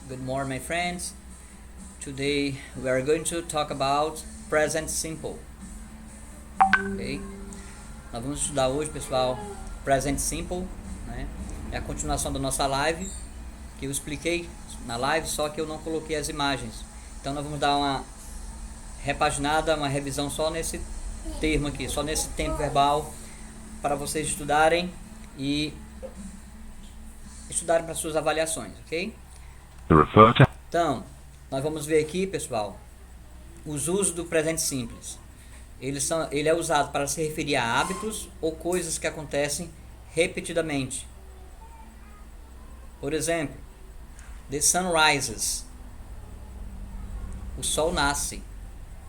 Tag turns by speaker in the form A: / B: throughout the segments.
A: Good morning, my friends. Today we are going to talk about present simple. Ok? Nós vamos estudar hoje, pessoal, present simple, né? É a continuação da nossa live, que eu expliquei na live, só que eu não coloquei as imagens. Então nós vamos dar uma repaginada, uma revisão só nesse termo aqui, só nesse tempo verbal, para vocês estudarem e estudarem para suas avaliações, ok? Então, nós vamos ver aqui, pessoal, os usos do presente simples. Ele é usado para se referir a hábitos ou coisas que acontecem repetidamente. Por exemplo, the sun rises. O sol nasce.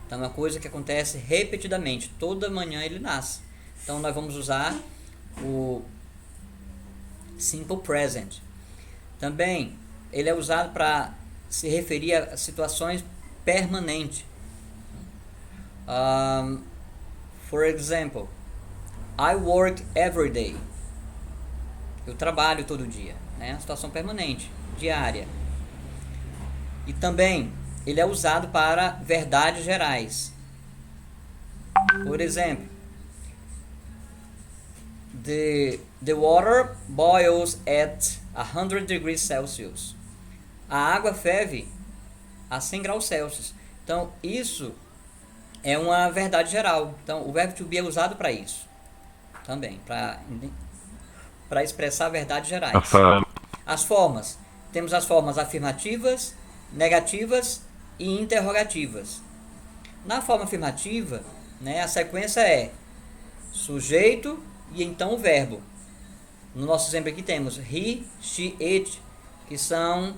A: Então é uma coisa que acontece repetidamente. Toda manhã ele nasce. Então nós vamos usar o simple present. Também ele é usado para se referir a situações permanentes. For example, I work every day. Eu trabalho todo dia, né? Uma situação permanente, diária. E também ele é usado para verdades gerais. Por exemplo, the water boils at 100 degrees Celsius. A água ferve a 100 graus Celsius. Então, isso é uma verdade geral. Então, o verbo to be é usado para isso. Também, para expressar verdades gerais. As formas. Temos as formas afirmativas, negativas e interrogativas. Na forma afirmativa, né, a sequência é sujeito e então o verbo. No nosso exemplo aqui temos he, she, it, que são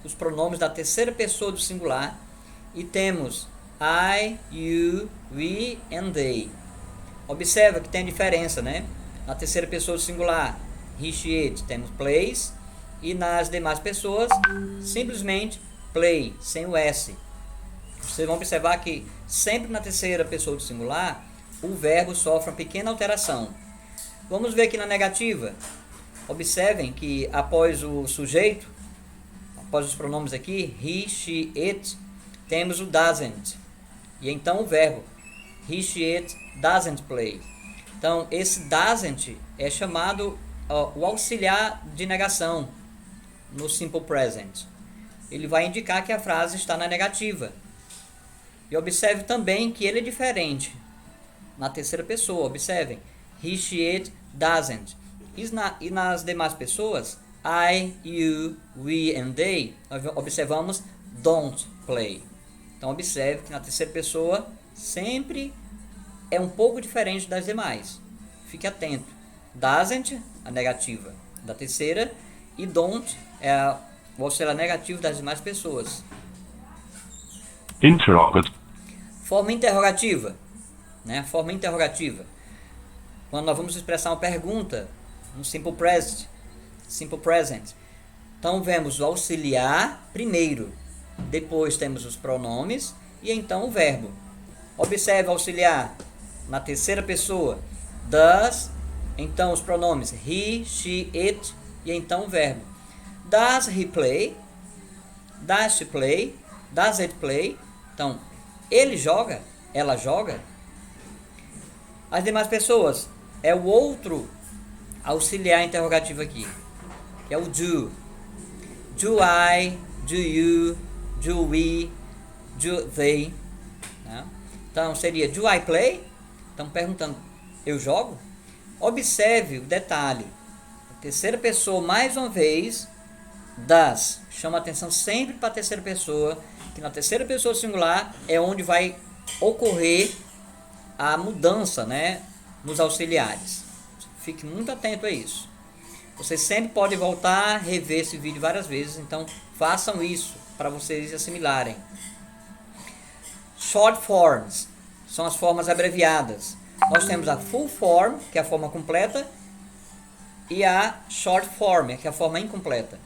A: os pronomes da terceira pessoa do singular. E temos I, you, we and they. Observa que tem diferença, né? Na terceira pessoa do singular, he, she, it, temos plays. E nas demais pessoas, simplesmente play, sem o S. Vocês vão observar que sempre na terceira pessoa do singular, o verbo sofre uma pequena alteração. Vamos ver aqui na negativa. Observem que após o sujeito, após os pronomes aqui, he, she, it, temos o doesn't. E então o verbo, he, she, it, doesn't play. Então esse doesn't é chamado o auxiliar de negação no simple present. Ele vai indicar que a frase está na negativa. E observe também que ele é diferente na terceira pessoa. Observem, he, she, it, doesn't. E nas demais pessoas, I, you, we and they, nós observamos don't play. Então observe que na terceira pessoa sempre é um pouco diferente das demais. Fique atento. Doesn't, a negativa da terceira, e don't é o auxiliar negativo das demais pessoas. Forma interrogativa, né? Forma interrogativa. Quando nós vamos expressar uma pergunta no simple present. Então vemos o auxiliar primeiro, depois temos os pronomes e então o verbo. Observe o auxiliar na terceira pessoa, does, então os pronomes he, she, it e então o verbo. Does he play? Does she play? Does it play? Então, ele joga? Ela joga? As demais pessoas é o outro auxiliar interrogativo aqui, que é o do. Do I, do you, do we, do they, né? Então seria do I play? Estamos perguntando, eu jogo? Observe o detalhe. A terceira pessoa, mais uma vez, does. Chama atenção sempre para a terceira pessoa, que na terceira pessoa singular é onde vai ocorrer a mudança, né, nos auxiliares. Fique muito atento a isso. Vocês sempre podem voltar, rever esse vídeo várias vezes, então façam isso para vocês assimilarem. Short forms são as formas abreviadas. Nós temos a full form, que é a forma completa, e a short form, que é a forma incompleta.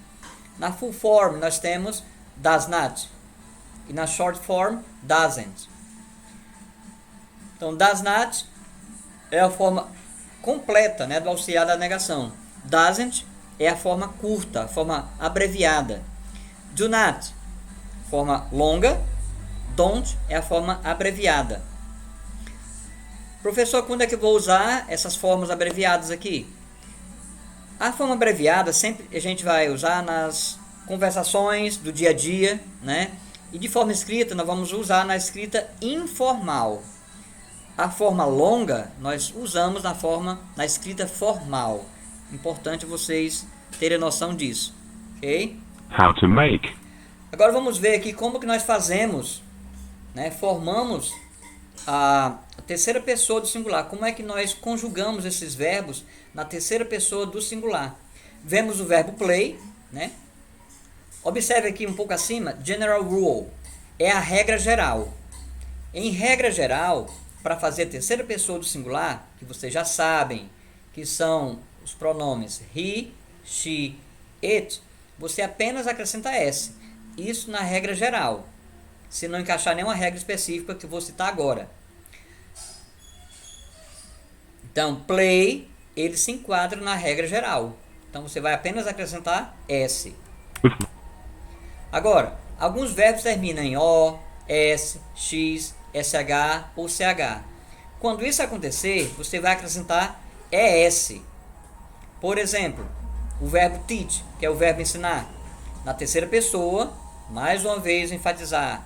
A: Na full form nós temos does not, e na short form doesn't. Então does not é a forma completa, né, do auxiliar da negação. Doesn't é a forma curta, a forma abreviada. Do not, forma longa. Don't é a forma abreviada. Professor, quando é que eu vou usar essas formas abreviadas aqui? A forma abreviada sempre a gente vai usar nas conversações do dia a dia, né? E de forma escrita nós vamos usar na escrita informal. A forma longa nós usamos na escrita formal. Importante vocês terem noção disso, ok?
B: How to make.
A: Agora vamos ver aqui como que nós fazemos, né? Formamos a terceira pessoa do singular. Como é que nós conjugamos esses verbos na terceira pessoa do singular? Vemos o verbo play, né? Observe aqui um pouco acima, general rule, é a regra geral. Em regra geral, para fazer a terceira pessoa do singular, que vocês já sabem, que são os pronomes he, she, it, você apenas acrescenta s. Isso na regra geral, se não encaixar nenhuma regra específica que eu vou citar agora. Então, play, ele se enquadra na regra geral. Então, você vai apenas acrescentar s. Agora, alguns verbos terminam em o, s, x, sh ou ch. Quando isso acontecer, você vai acrescentar es. Por exemplo, o verbo teach, que é o verbo ensinar. Na terceira pessoa, mais uma vez enfatizar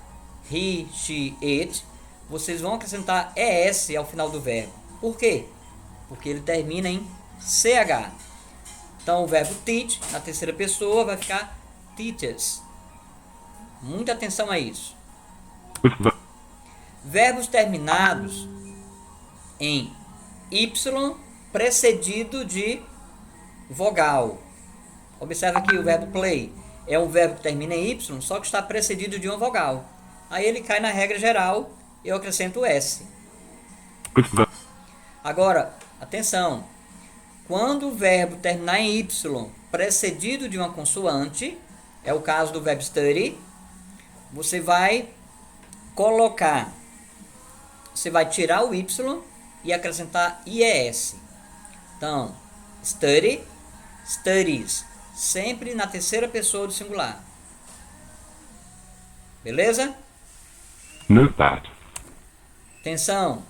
A: he, she, it, vocês vão acrescentar es ao final do verbo. Por quê? Porque ele termina em ch. Então o verbo teach, na terceira pessoa, vai ficar teaches. Muita atenção a isso. Verbos terminados em y precedido de vogal. Observe aqui o verbo play. É um verbo que termina em y, só que está precedido de uma vogal. Aí ele cai na regra geral, eu acrescento s. Agora, atenção. Quando o verbo terminar em y precedido de uma consoante, é o caso do verbo study, você vai colocar, você vai tirar o y e acrescentar ies. Então, study, studies, sempre na terceira pessoa do singular. Beleza?
B: Note that.
A: Atenção.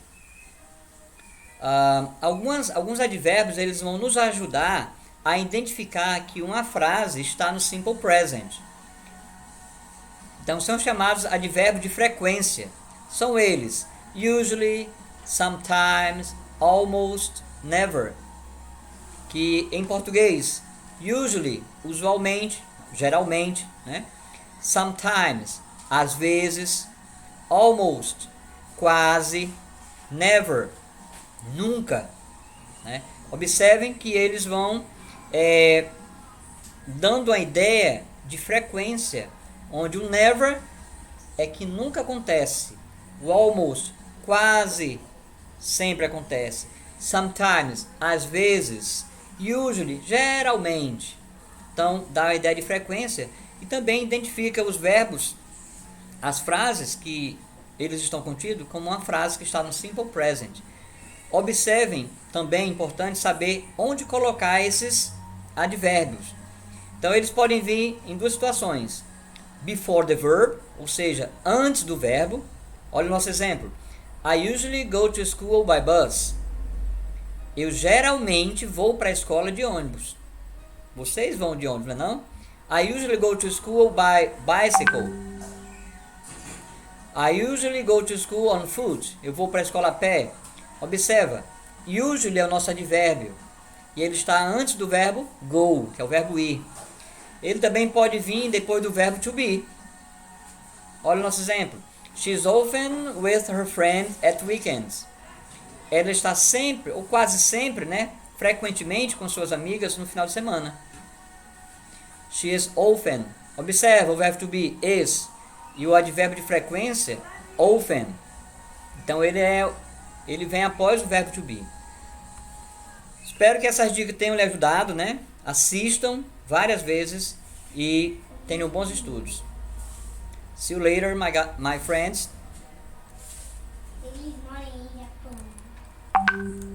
A: Alguns advérbios eles vão nos ajudar a identificar que uma frase está no simple present. Então são chamados advérbios de frequência. São eles usually, sometimes, almost, never. Que em português, usually, usualmente, geralmente, né? Sometimes, às vezes, almost, quase, never, nunca, né? Observem que eles vão dando a ideia de frequência, onde o never é que nunca acontece, o almost quase sempre acontece, sometimes às vezes, usually geralmente. Então dá a ideia de frequência e também identifica os verbos, as frases que eles estão contidos como uma frase que está no simple present. Observem, também é importante saber onde colocar esses advérbios. Então eles podem vir em duas situações: before the verb, ou seja, antes do verbo. Olha o nosso exemplo. I usually go to school by bus. Eu geralmente vou para a escola de ônibus. Vocês vão de ônibus, não é não? I usually go to school by bicycle. I usually go to school on foot. Eu vou para a escola a pé. Observa, usually é o nosso advérbio e ele está antes do verbo go, que é o verbo ir. Ele também pode vir depois do verbo to be. Olha o nosso exemplo. She's often with her friends at weekends. Ela está sempre, ou quase sempre, né, frequentemente com suas amigas no final de semana. She is often. Observa o verbo to be, is, e o advérbio de frequência, often. Então ele vem após o verbo to be. Espero que essas dicas tenham lhe ajudado, né? Assistam várias vezes e tenham bons estudos. See you later, my friends.
C: Feliz Maria, Japão.